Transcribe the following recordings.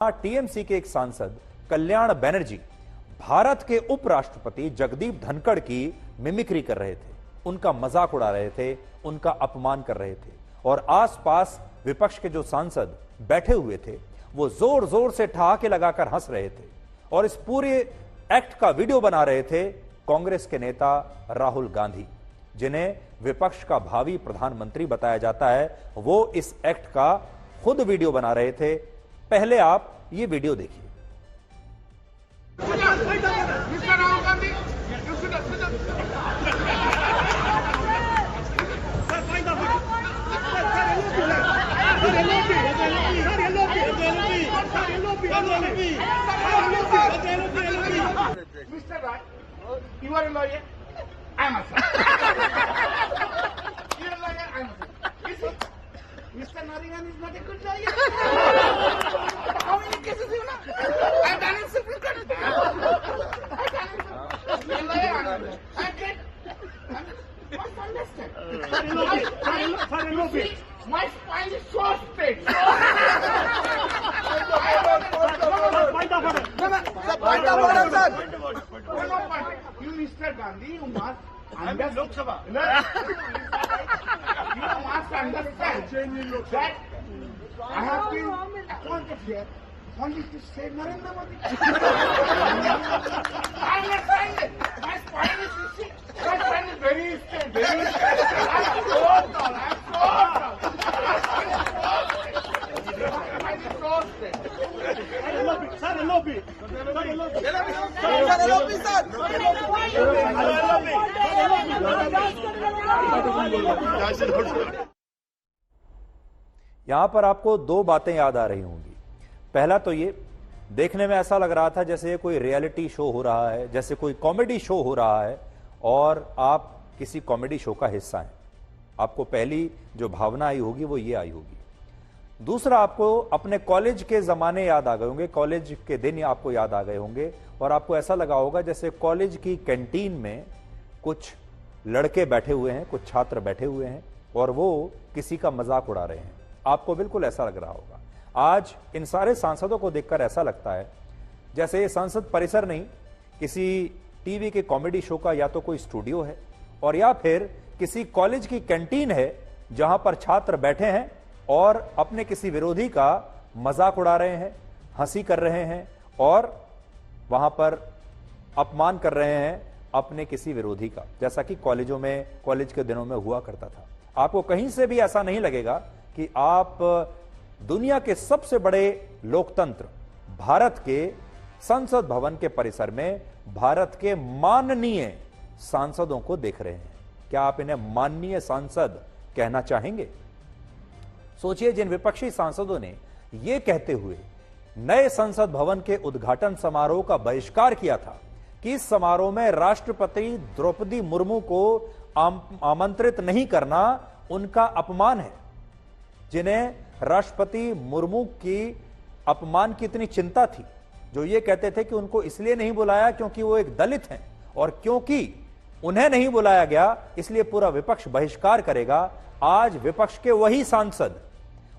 TMC के एक सांसद कल्याण बनर्जी भारत के उपराष्ट्रपति जगदीप धनखड़ की मिमिक्री कर रहे थे, उनका मजाक उड़ा रहे थे, उनका अपमान कर रहे थे और आसपास विपक्ष के जो सांसद बैठे हुए थे वो जोर जोर से ठहाके लगाकर हंस रहे थे और इस पूरे एक्ट का वीडियो बना रहे थे कांग्रेस के नेता राहुल गांधी, जिन्हें विपक्ष का भावी प्रधानमंत्री बताया जाता है। वो इस एक्ट का खुद वीडियो बना रहे थे। पहले आप ये वीडियो देखिए। Mr. Rai, you are a lawyer. I am a lawyer. You are a lawyer. I am a lawyer. You see, Mr. Nariman is not a good lawyer. How many cases you know? I have done in Supreme Court. You are a lawyer. I am a lawyer. I get. Must understand. My spine is so straight. You, Mr. Gandhi, you must understand. You must understand that I have been appointed here only to save Narendra Modi. I understand it. My spine is, you see, my spine is very straight, very straight. I'm so tall. I'm so tall. My spine is so straight. यहां पर आपको दो बातें याद आ रही होंगी। पहला तो ये, देखने में ऐसा लग रहा था जैसे कोई रियलिटी शो हो रहा है, जैसे कोई कॉमेडी शो हो रहा है और आप किसी कॉमेडी शो का हिस्सा हैं। आपको पहली जो भावना आई होगी वो ये आई होगी। दूसरा, आपको अपने कॉलेज के जमाने याद आ गए होंगे, कॉलेज के दिन आपको याद आ गए होंगे और आपको ऐसा लगा होगा जैसे कॉलेज की कैंटीन में कुछ लड़के बैठे हुए हैं, कुछ छात्र बैठे हुए हैं और वो किसी का मजाक उड़ा रहे हैं। आपको बिल्कुल ऐसा लग रहा होगा। आज इन सारे सांसदों को देखकर ऐसा लगता है जैसे ये संसद परिसर नहीं, किसी टीवी के कॉमेडी शो का या तो कोई स्टूडियो है और या फिर किसी कॉलेज की कैंटीन है जहां पर छात्र बैठे हैं और अपने किसी विरोधी का मजाक उड़ा रहे हैं, हंसी कर रहे हैं और वहां पर अपमान कर रहे हैं अपने किसी विरोधी का, जैसा कि कॉलेजों में, कॉलेज के दिनों में हुआ करता था। आपको कहीं से भी ऐसा नहीं लगेगा कि आप दुनिया के सबसे बड़े लोकतंत्र भारत के संसद भवन के परिसर में भारत के माननीय सांसदों को देख रहे हैं। क्या आप इन्हें माननीय सांसद कहना चाहेंगे? सोचिए, जिन विपक्षी सांसदों ने यह कहते हुए नए संसद भवन के उद्घाटन समारोह का बहिष्कार किया था कि इस समारोह में राष्ट्रपति द्रौपदी मुर्मू को आमंत्रित नहीं करना उनका अपमान है, जिन्हें राष्ट्रपति मुर्मू की अपमान की इतनी चिंता थी, जो ये कहते थे कि उनको इसलिए नहीं बुलाया क्योंकि वो एक दलित हैं और क्योंकि उन्हें नहीं बुलाया गया इसलिए पूरा विपक्ष बहिष्कार करेगा। आज विपक्ष के वही सांसद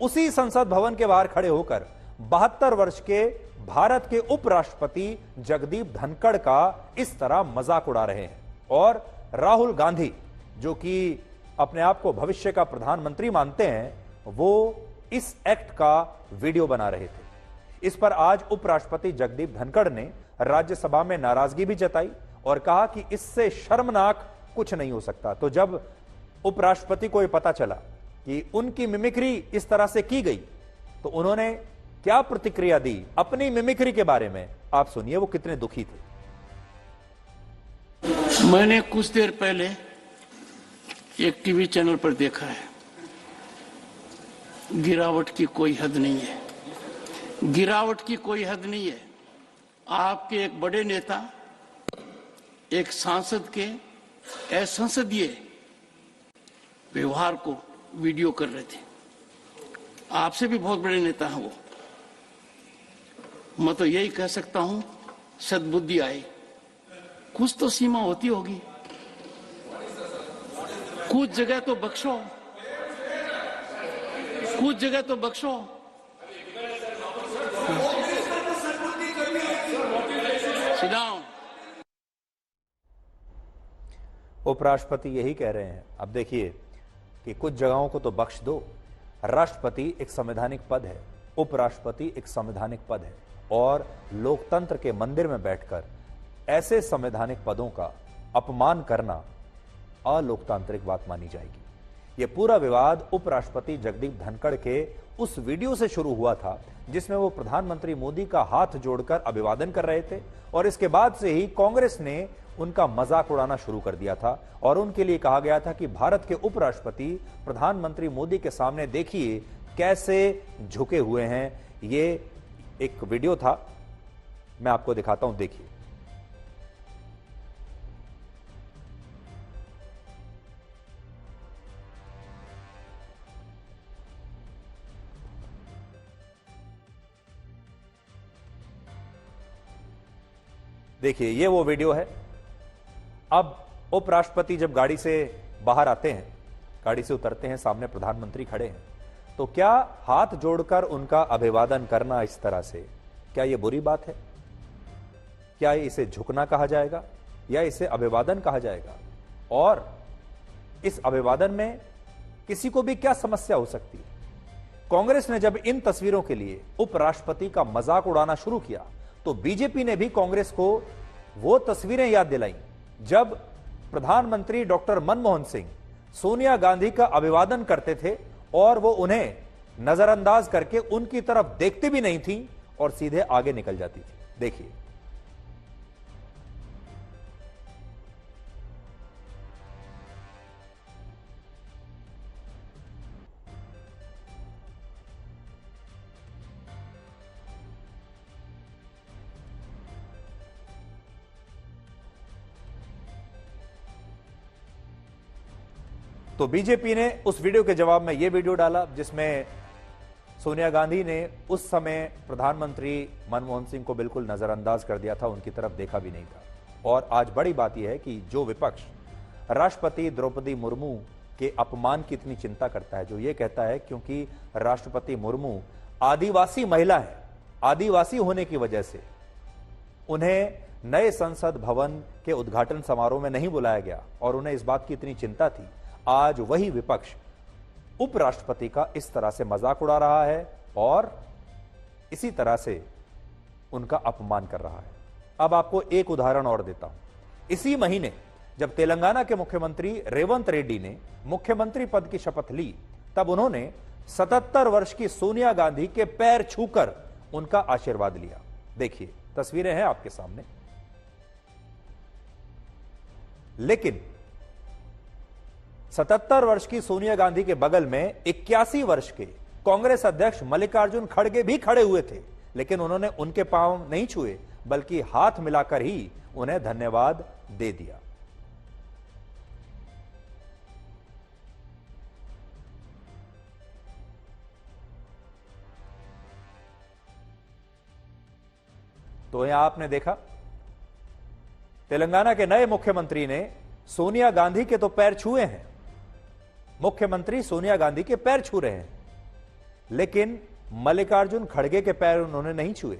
उसी संसद भवन के बाहर खड़े होकर 72 वर्ष के भारत के उपराष्ट्रपति जगदीप धनखड़ का इस तरह मजाक उड़ा रहे हैं और राहुल गांधी, जो कि अपने आप को भविष्य का प्रधानमंत्री मानते हैं, वो इस एक्ट का वीडियो बना रहे थे। इस पर आज उपराष्ट्रपति जगदीप धनखड़ ने राज्यसभा में नाराजगी भी जताई और कहा कि इससे शर्मनाक कुछ नहीं हो सकता। तो जब उपराष्ट्रपति को यह पता चला कि उनकी मिमिक्री इस तरह से की गई तो उन्होंने क्या प्रतिक्रिया दी अपनी मिमिक्री के बारे में, आप सुनिए वो कितने दुखी थे। मैंने कुछ देर पहले एक टीवी चैनल पर देखा है, गिरावट की कोई हद नहीं है, गिरावट की कोई हद नहीं है। आपके एक बड़े नेता एक सांसद के असंसदीय व्यवहार को वीडियो कर रहे थे। आपसे भी बहुत बड़े नेता हैं वो। मैं तो यही कह सकता हूं, सद्बुद्धि आए, कुछ तो सीमा होती होगी, कुछ जगह तो बख्शो, कुछ जगह तो बख्शो। Sit down. उपराष्ट्रपति यही कह रहे हैं। अब देखिए कि कुछ जगहों को तो बख्श दो, राष्ट्रपति एक संवैधानिक पद है, उपराष्ट्रपति एक संवैधानिक पद है, और लोकतंत्र के मंदिर में बैठकर ऐसे संवैधानिक पदों का अपमान करना अलोकतांत्रिक बात मानी जाएगी। यह पूरा विवाद उपराष्ट्रपति जगदीप धनखड़ के उस वीडियो से शुरू हुआ था जिसमें वो प्रधानमंत्री मोदी का हाथ जोड़कर अभिवादन कर रहे थे, और इसके बाद से ही कांग्रेस ने उनका मजाक उड़ाना शुरू कर दिया था और उनके लिए कहा गया था कि भारत के उपराष्ट्रपति प्रधानमंत्री मोदी के सामने देखिए कैसे झुके हुए हैं। ये एक वीडियो था, मैं आपको दिखाता हूं, देखिए। देखिए ये वो वीडियो है। अब उपराष्ट्रपति जब गाड़ी से बाहर आते हैं, गाड़ी से उतरते हैं, सामने प्रधानमंत्री खड़े हैं, तो क्या हाथ जोड़कर उनका अभिवादन करना इस तरह से, क्या यह बुरी बात है? क्या इसे झुकना कहा जाएगा या इसे अभिवादन कहा जाएगा? और इस अभिवादन में किसी को भी क्या समस्या हो सकती है? कांग्रेस ने जब इन तस्वीरों के लिए उपराष्ट्रपति का मजाक उड़ाना शुरू किया तो बीजेपी ने भी कांग्रेस को वो तस्वीरें याद दिलाई जब प्रधानमंत्री डॉक्टर मनमोहन सिंह सोनिया गांधी का अभिवादन करते थे और वो उन्हें नजरअंदाज करके उनकी तरफ देखती भी नहीं थी और सीधे आगे निकल जाती थी। देखिए तो बीजेपी ने उस वीडियो के जवाब में यह वीडियो डाला जिसमें सोनिया गांधी ने उस समय प्रधानमंत्री मनमोहन सिंह को बिल्कुल नजरअंदाज कर दिया था, उनकी तरफ देखा भी नहीं था। और आज बड़ी बात यह है कि जो विपक्ष राष्ट्रपति द्रौपदी मुर्मू के अपमान की इतनी चिंता करता है, जो ये कहता है क्योंकि राष्ट्रपति मुर्मू आदिवासी महिला है, आदिवासी होने की वजह से उन्हें नए संसद भवन के उद्घाटन समारोह में नहीं बुलाया गया और उन्हें इस बात की इतनी चिंता थी, आज वही विपक्ष उपराष्ट्रपति का इस तरह से मजाक उड़ा रहा है और इसी तरह से उनका अपमान कर रहा है। अब आपको एक उदाहरण और देता हूं। इसी महीने जब तेलंगाना के मुख्यमंत्री रेवंत रेड्डी ने मुख्यमंत्री पद की शपथ ली, तब उन्होंने 77 वर्ष की सोनिया गांधी के पैर छूकर उनका आशीर्वाद लिया। देखिए तस्वीरें हैं आपके सामने। लेकिन 77 वर्ष की सोनिया गांधी के बगल में 81 वर्ष के कांग्रेस अध्यक्ष मल्लिकार्जुन खड़गे भी खड़े हुए थे, लेकिन उन्होंने उनके पांव नहीं छुए बल्कि हाथ मिलाकर ही उन्हें धन्यवाद दे दिया। तो यहां आपने देखा तेलंगाना के नए मुख्यमंत्री ने सोनिया गांधी के तो पैर छुए हैं, मुख्यमंत्री सोनिया गांधी के पैर छू रहे हैं, लेकिन मल्लिकार्जुन खड़गे के पैर उन्होंने नहीं छुए।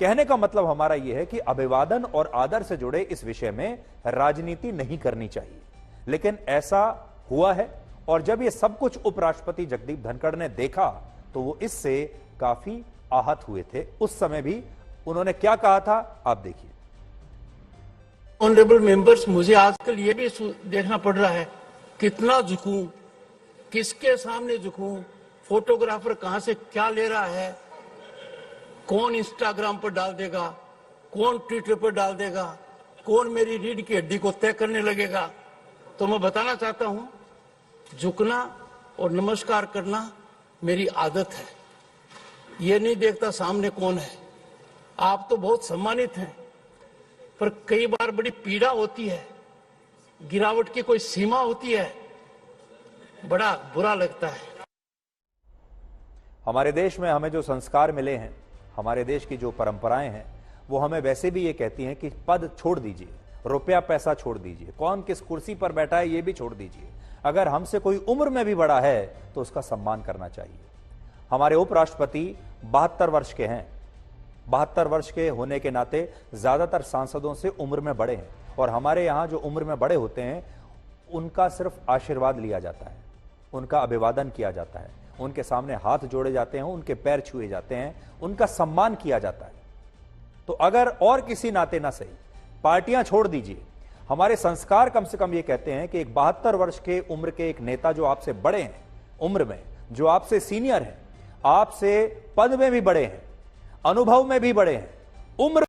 कहने का मतलब हमारा यह है कि अभिवादन और आदर से जुड़े इस विषय में राजनीति नहीं करनी चाहिए, लेकिन ऐसा हुआ है। और जब यह सब कुछ उपराष्ट्रपति जगदीप धनखड़ ने देखा तो वो इससे काफी आहत हुए थे। उस समय भी उन्होंने क्या कहा था, आप देखिए। ऑनरेबल मेंबर्स, मुझे आजकल ये भी देखना पड़ रहा है कितना झुकूं, किसके सामने झुकूं, फोटोग्राफर कहां से क्या ले रहा है, कौन इंस्टाग्राम पर डाल देगा, कौन ट्विटर पर डाल देगा, कौन मेरी रीढ़ की हड्डी को तय करने लगेगा। तो मैं बताना चाहता हूं, झुकना और नमस्कार करना मेरी आदत है। ये नहीं देखता सामने कौन है। आप तो बहुत सम्मानित हैं, पर कई बार बड़ी पीड़ा होती है, गिरावट की कोई सीमा होती है, बड़ा बुरा लगता है। हमारे देश में हमें जो संस्कार मिले हैं, हमारे देश की जो परंपराएं हैं, वो हमें वैसे भी ये कहती हैं कि पद छोड़ दीजिए, रुपया पैसा छोड़ दीजिए, कौन किस कुर्सी पर बैठा है ये भी छोड़ दीजिए। अगर हमसे कोई उम्र में भी बड़ा है तो उसका सम्मान करना चाहिए। हमारे उपराष्ट्रपति 72 वर्ष के हैं, 72 वर्ष के होने के नाते ज्यादातर सांसदों से उम्र में बड़े हैं, और हमारे यहां जो उम्र में बड़े होते हैं उनका सिर्फ आशीर्वाद लिया जाता है, उनका अभिवादन किया जाता है, उनके सामने हाथ जोड़े जाते हैं, उनके पैर छुए जाते हैं, उनका सम्मान किया जाता है। तो अगर और किसी नाते ना सही, पार्टियां छोड़ दीजिए, हमारे संस्कार कम से कम ये कहते हैं कि एक 72 वर्ष के उम्र के एक नेता जो आपसे बड़े हैं उम्र में, जो आपसे सीनियर हैं, आपसे पद में भी बड़े हैं, अनुभव में भी बड़े हैं, उम्र